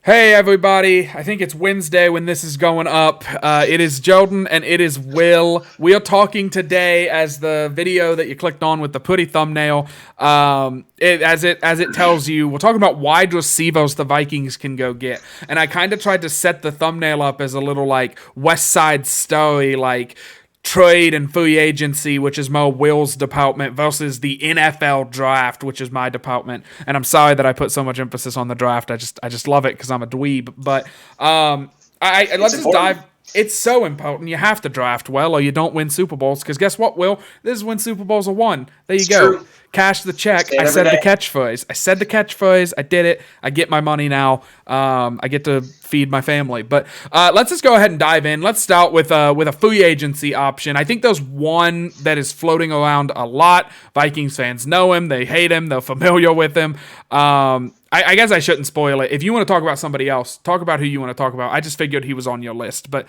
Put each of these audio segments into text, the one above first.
Hey everybody, I think it's Wednesday when this is going up. It is Jordan and it is Will. We are talking today as the video that you clicked on with the putty thumbnail. As it tells you, we're talking about wide receivers the Vikings can go get. And I kind of tried to set the thumbnail up as a little like West Side Story, like trade and free agency, which is more Will's department, versus the NFL draft, which is my department. And I'm sorry that I put so much emphasis on the draft. I just love it because I'm a dweeb. But let's just dive. It's so important. You have to draft well, or you don't win Super Bowls. Because guess what, Will? This is when Super Bowls are won. There you go. True. Cash the check. I said the catchphrase. I did it. I get my money now. I get to feed my family. But let's just go ahead and dive in. Let's start with a free agency option. I think there's one that is floating around a lot. Vikings fans know him. They hate him. They're familiar with him. I guess I shouldn't spoil it. If you want to talk about somebody else, talk about who you want to talk about. I just figured he was on your list. But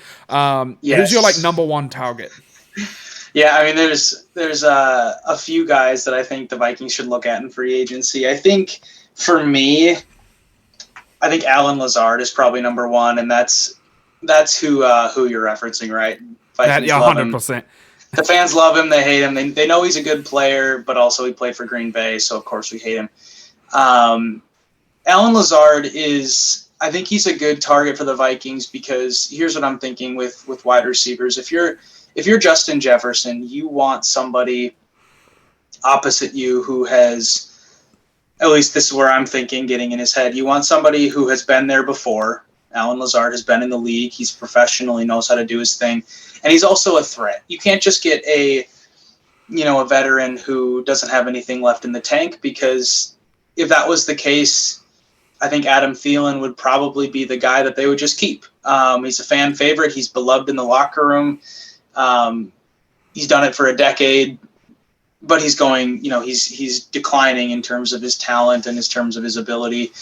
Who's your number one target? Yeah, I mean, there's a few guys that I think the Vikings should look at in free agency. I think for me, I think Allen Lazard is probably number one, and that's who you're referencing, right? Vikings 100%. The fans love him. They hate him. They know he's a good player, but also he played for Green Bay, so of course we hate him. Allen Lazard I think he's a good target for the Vikings because here's what I'm thinking with wide receivers. If you're Justin Jefferson, you want somebody opposite you who has, at least this is where I'm thinking, getting in his head. You want somebody who has been there before. Allen Lazard has been in the league. He's professional. He knows how to do his thing. And he's also a threat. You can't just get a veteran who doesn't have anything left in the tank, because if that was the case, I think Adam Thielen would probably be the guy that they would just keep. He's a fan favorite. He's beloved in the locker room. He's done it for a decade, but he's going, he's declining in terms of his talent and in terms of his ability.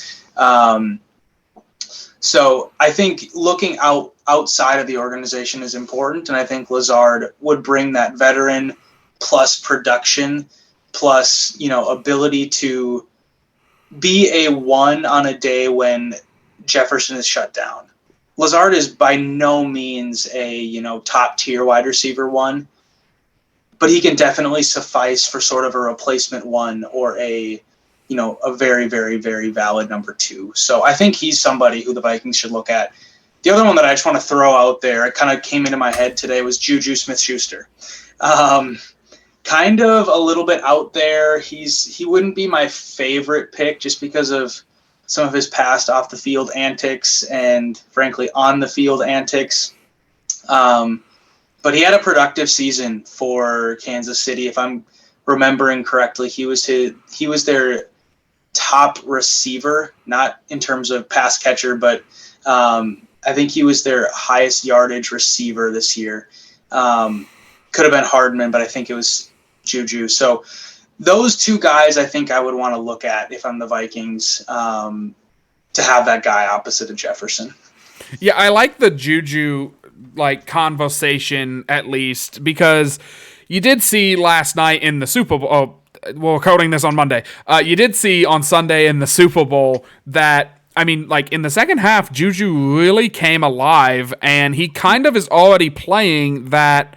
So I think looking outside of the organization is important. And I think Lazard would bring that veteran plus production plus, ability to be a one on a day when Jefferson is shut down. Lazard is by no means a, top tier wide receiver one, but he can definitely suffice for sort of a replacement one or a very, very, very valid number two. So I think he's somebody who the Vikings should look at. The other one that I just want to throw out there, it kind of came into my head today, was Juju Smith-Schuster. Kind of a little bit out there. He wouldn't be my favorite pick just because of some of his past off the field antics and frankly on the field antics. But he had a productive season for Kansas City. If I'm remembering correctly, he was their top receiver, not in terms of pass catcher, but I think he was their highest yardage receiver this year. Could have been Hardman, but I think it was Juju. So those two guys I think I would want to look at if I'm the Vikings, to have that guy opposite of Jefferson. Yeah, I like the Juju conversation at least, because you did see last night in the Super Bowl. Oh, we're recording this on Monday. You did see on Sunday in the Super Bowl that, in the second half, Juju really came alive, and he kind of is already playing that,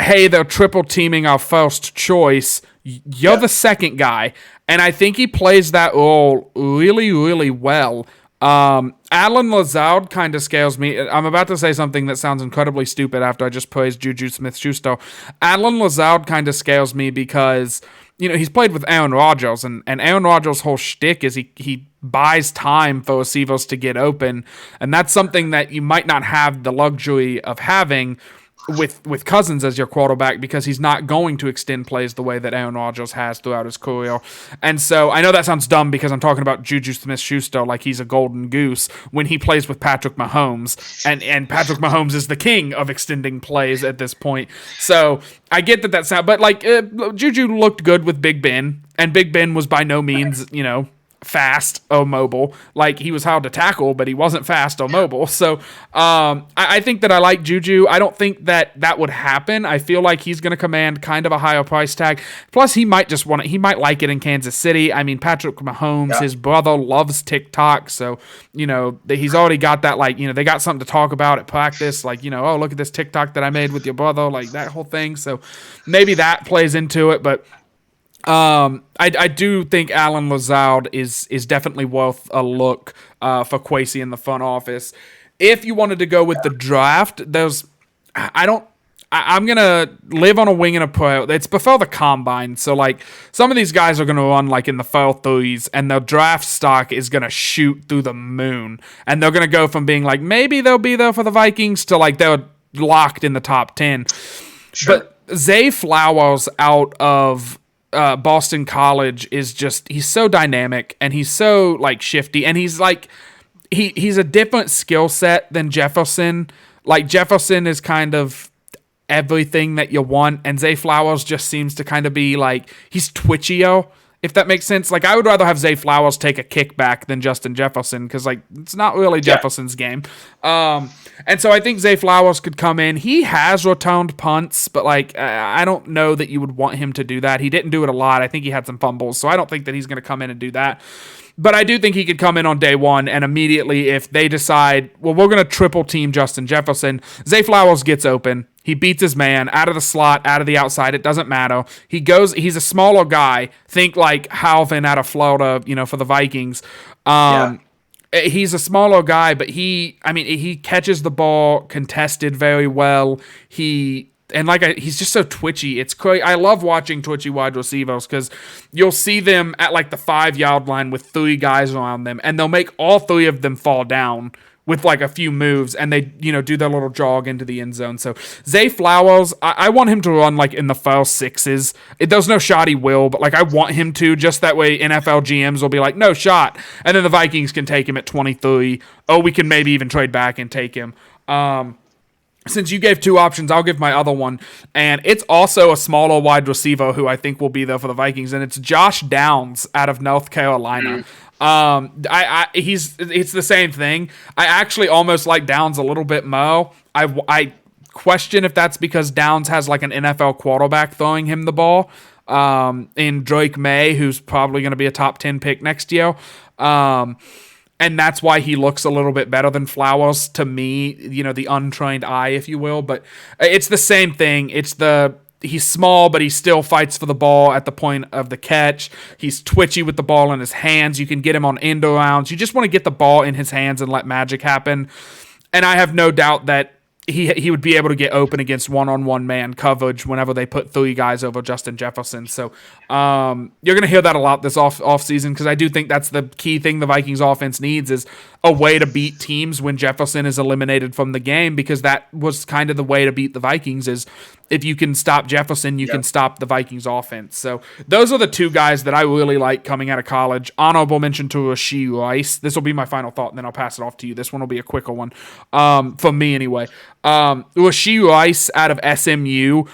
hey, they're triple teaming our first choice. You're the second guy. And I think he plays that role really, really well. Allen Lazard kind of scares me. I'm about to say something that sounds incredibly stupid after I just praised Juju Smith-Schuster. Allen Lazard kind of scares me because, he's played with Aaron Rodgers, and Aaron Rodgers' whole shtick is he buys time for receivers to get open, and that's something that you might not have the luxury of having with Cousins as your quarterback, because he's not going to extend plays the way that Aaron Rodgers has throughout his career. And so I know that sounds dumb because I'm talking about Juju Smith-Schuster like he's a golden goose when he plays with Patrick Mahomes, and Patrick Mahomes is the king of extending plays at this point. So I get that sound, but Juju looked good with Big Ben, and Big Ben was by no means, fast or mobile. Like, he was hard to tackle, but he wasn't fast or mobile. So I think that I like Juju. I don't think that would happen. I feel like he's going to command kind of a higher price tag. Plus, he might just want it. He might like it in Kansas City. I mean, Patrick Mahomes, his brother loves TikTok. So, he's already got that, like, they got something to talk about at practice. Like, oh, look at this TikTok that I made with your brother. Like, that whole thing. So maybe that plays into it. But I do think Alan Lazard is definitely worth a look for Kwesi in the front office. If you wanted to go with the draft, I'm going to live on a wing and a prayer. It's before the combine. So, like, some of these guys are going to run, like, in the 4.3s, and their draft stock is going to shoot through the moon. And they're going to go from being like, maybe they'll be there for the Vikings to, like, they're locked in the top 10. Sure. But Zay Flowers out of Boston College he's so dynamic, and he's so, like, shifty, and he's like, he's a different skill set than Jefferson. Like, Jefferson is kind of everything that you want, and Zay Flowers just seems to kind of be like, he's twitchier, if that makes sense. Like, I would rather have Zay Flowers take a kickback than Justin Jefferson, because, like, it's not really Jefferson's game. And so I think Zay Flowers could come in. He has returned punts, but, like, I don't know that you would want him to do that. He didn't do it a lot. I think he had some fumbles, so I don't think that he's going to come in and do that. But I do think he could come in on day one, and immediately, if they decide, well, we're going to triple team Justin Jefferson, Zay Flowers gets open. He beats his man out of the slot, out of the outside. It doesn't matter. He's a smaller guy. Think like Halvin out of Florida, for the Vikings. He's a smaller guy, but he catches the ball contested very well. He's just so twitchy. It's crazy. I love watching twitchy wide receivers because you'll see them at like the 5-yard line with 3 guys around them, and they'll make all 3 of them fall down with like a few moves, and they, do their little jog into the end zone. So Zay Flowers, I want him to run like in the first 6s. There's no shot he will, but like I want him to, just that way NFL GMs will be like, no shot. And then the Vikings can take him at 23. Oh, we can maybe even trade back and take him. Since you gave 2 options, I'll give my other one. And it's also a smaller wide receiver who I think will be there for the Vikings, and it's Josh Downs out of North Carolina. It's the same thing. I actually almost like Downs a little bit more. I question if that's because Downs has like an NFL quarterback throwing him the ball, in Drake May, who's probably going to be a top 10 pick next year. And that's why he looks a little bit better than Flowers to me, the untrained eye, if you will. But it's the same thing. He's small, but he still fights for the ball at the point of the catch. He's twitchy with the ball in his hands. You can get him on end arounds. You just want to get the ball in his hands and let magic happen. And I have no doubt that he would be able to get open against one-on-one man coverage whenever they put 3 guys over Justin Jefferson. So you're going to hear that a lot this offseason, because I do think that's the key thing the Vikings offense needs, is a way to beat teams when Jefferson is eliminated from the game, because that was kind of the way to beat the Vikings, is if you can stop Jefferson, you can stop the Vikings offense. So those are the 2 guys that I really like coming out of college. Honorable mention to Rashee Rice. This will be my final thought, and then I'll pass it off to you. This one will be a quicker one, for me anyway. Rashee Rice out of SMU.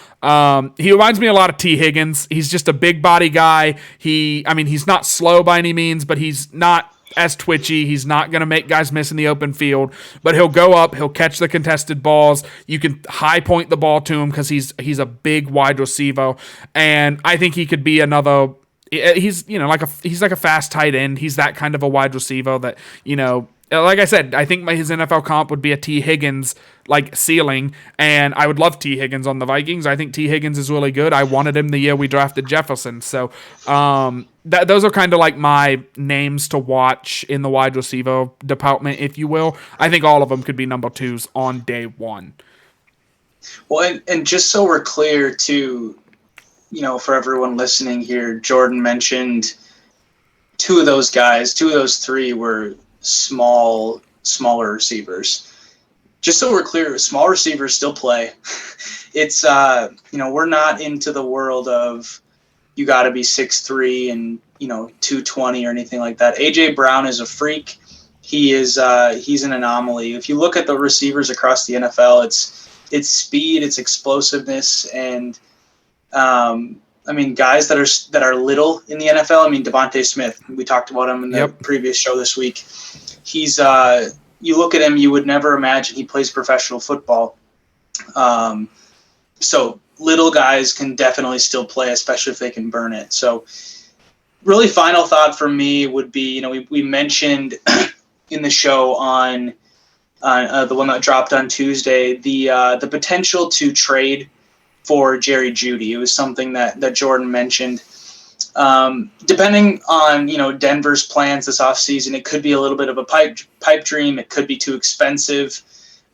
He reminds me a lot of T. Higgins. He's just a big body guy. He's not slow by any means, but he's not as twitchy. He's not going to make guys miss in the open field, but he'll go up, he'll catch the contested balls. You can high point the ball to him because he's a big wide receiver, and I think he could be another. He's he's like a fast tight end. He's that kind of a wide receiver that, like I said, I think his NFL comp would be a T. Higgins like ceiling, and I would love T. Higgins on the Vikings. I think T. Higgins is really good. I wanted him the year we drafted Jefferson. So those are kind of like my names to watch in the wide receiver department, if you will. I think all of them could be number 2s on day one. Well, and just so we're clear too, for everyone listening here, Jordan mentioned 2 of those guys, 2 of those 3 were smaller receivers. Just so we're clear, small receivers still play. It's we're not into the world of you got to be 6'3" and 220 or anything like that. AJ Brown is a freak. He's an anomaly. If you look at the receivers across the NFL, it's speed, it's explosiveness, and I mean, guys that are little in the NFL. I mean, Devontae Smith. We talked about him in the previous show this week. He's you look at him, you would never imagine he plays professional football. So little guys can definitely still play, especially if they can burn it. So really, final thought for me would be, we mentioned in the show on the one that dropped on Tuesday, the potential to trade for Jerry Jeudy. It was something that Jordan mentioned. Depending on Denver's plans this offseason, it could be a little bit of a pipe dream. It could be too expensive,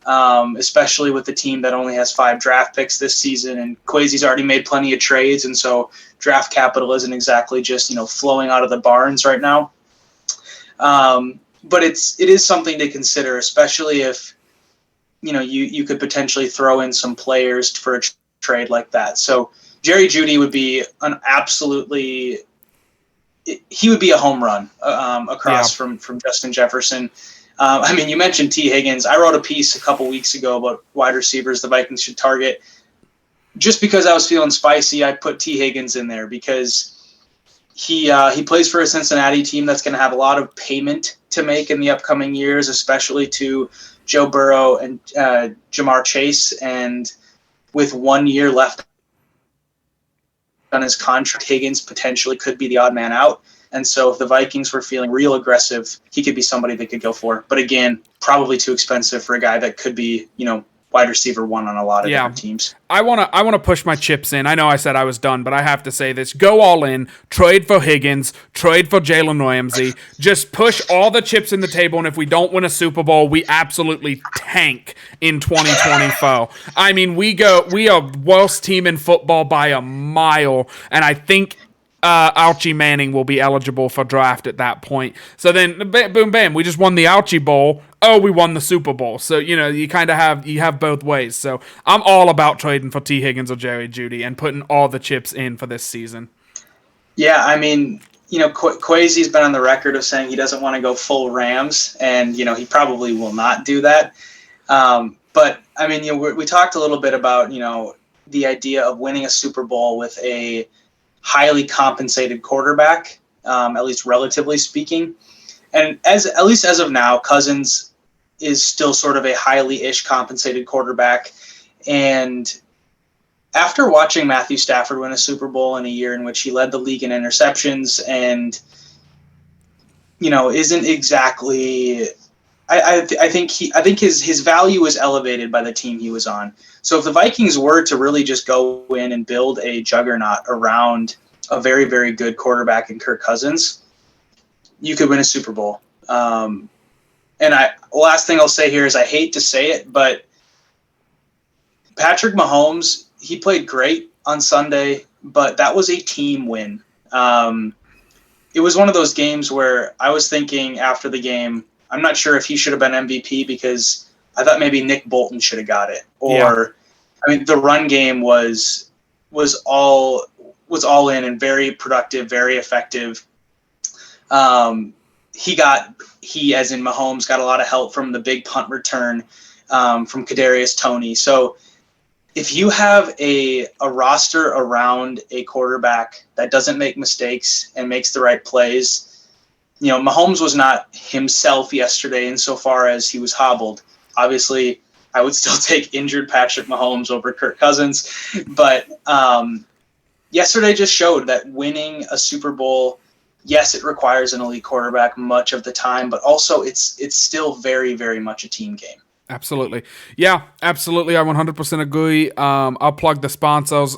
especially with the team that only has 5 draft picks this season. And Kwesi's already made plenty of trades, and so draft capital isn't exactly just flowing out of the barns right now. But it is something to consider, especially if you could potentially throw in some players for a trade like that. So Jerry Jeudy would be he would be a home run across from Justin Jefferson. I mean, you mentioned T. Higgins. I wrote a piece a couple weeks ago about wide receivers the Vikings should target. Just because I was feeling spicy, I put T. Higgins in there because he plays for a Cincinnati team that's going to have a lot of payment to make in the upcoming years, especially to Joe Burrow and Jamar Chase. And with 1 year left on his contract, Higgins potentially could be the odd man out. And so if the Vikings were feeling real aggressive, he could be somebody they could go for. But again, probably too expensive for a guy that could be, wide receiver 1 on a lot of different teams. I wanna push my chips in. I know I said I was done, but I have to say this. Go all in. Trade for Higgins. Trade for Jalen Ramsey. Just push all the chips in the table, and if we don't win a Super Bowl, we absolutely tank in 2024. I mean, we are worst team in football by a mile, and I think Archie Manning will be eligible for draft at that point. So then, boom, bam, we just won the Archie Bowl. Oh, we won the Super Bowl. So, you kind of have both ways. So I'm all about trading for T. Higgins or Jerry Jeudy and putting all the chips in for this season. Yeah, I mean, Kwesi's been on the record of saying he doesn't want to go full Rams, and, he probably will not do that. But, I mean, we talked a little bit about, the idea of winning a Super Bowl with a highly compensated quarterback, at least relatively speaking. And at least as of now, Cousins is still sort of a highly-ish compensated quarterback. And after watching Matthew Stafford win a Super Bowl in a year in which he led the league in interceptions and, isn't exactly – I think his value was elevated by the team he was on. So if the Vikings were to really just go in and build a juggernaut around a very, very good quarterback in Kirk Cousins, you could win a Super Bowl. And last thing I'll say here is I hate to say it, but Patrick Mahomes, he played great on Sunday, but that was a team win. It was one of those games where I was thinking after the game, I'm not sure if he should have been MVP because I thought maybe Nick Bolton should have got it. Or, I mean, the run game was all in and very productive, very effective. He as in Mahomes got a lot of help from the big punt return from Kadarius Toney. So if you have a roster around a quarterback that doesn't make mistakes and makes the right plays, Mahomes was not himself yesterday insofar as he was hobbled. Obviously, I would still take injured Patrick Mahomes over Kirk Cousins, but yesterday just showed that winning a Super Bowl, yes, it requires an elite quarterback much of the time, but also it's still very, very much a team game. Absolutely. Yeah, absolutely. I 100% agree. I'll plug the sponsors.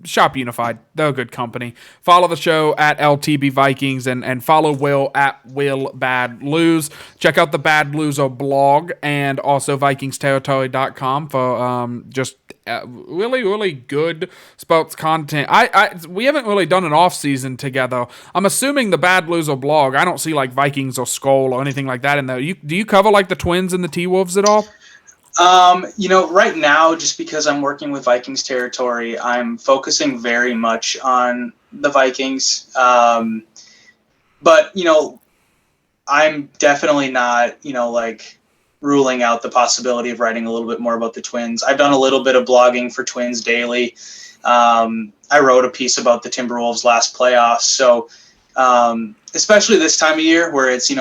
Shop Unified. They're a good company. Follow the show at LTB Vikings and follow Will at Will Bad Lose. Check out the Bad Loser blog and also VikingsTerritory.com for just really, really good sports content. We haven't really done an off season together. I'm assuming the Bad Loser blog, I don't see like Vikings or Skull or anything like that in there. Do you cover like the Twins and the T-Wolves at all? Right now, just because I'm working with Vikings territory, I'm focusing very much on the Vikings. But, I'm definitely not, ruling out the possibility of writing a little bit more about the Twins. I've done a little bit of blogging for Twins Daily. I wrote a piece about the Timberwolves' last playoffs. So especially this time of year where it's,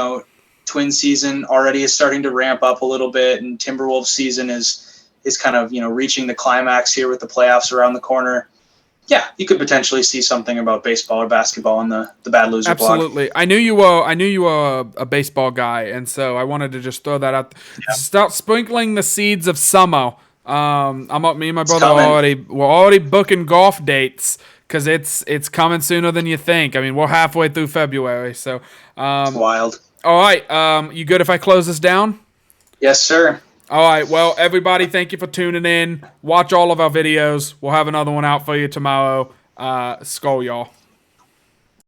Twins season already is starting to ramp up a little bit, and Timberwolves season is kind of, reaching the climax here with the playoffs around the corner. Yeah, you could potentially see something about baseball or basketball in the Bad Loser blog. Absolutely. I knew you were a baseball guy, and so I wanted to just throw that out. Yeah. Start sprinkling the seeds of summer. Me and my brother we're already booking golf dates because it's coming sooner than you think. I mean, we're halfway through February, so it's wild. All right, you good if I close this down? Yes, sir. All right, well, everybody, thank you for tuning in. Watch all of our videos. We'll have another one out for you tomorrow. Skol, y'all.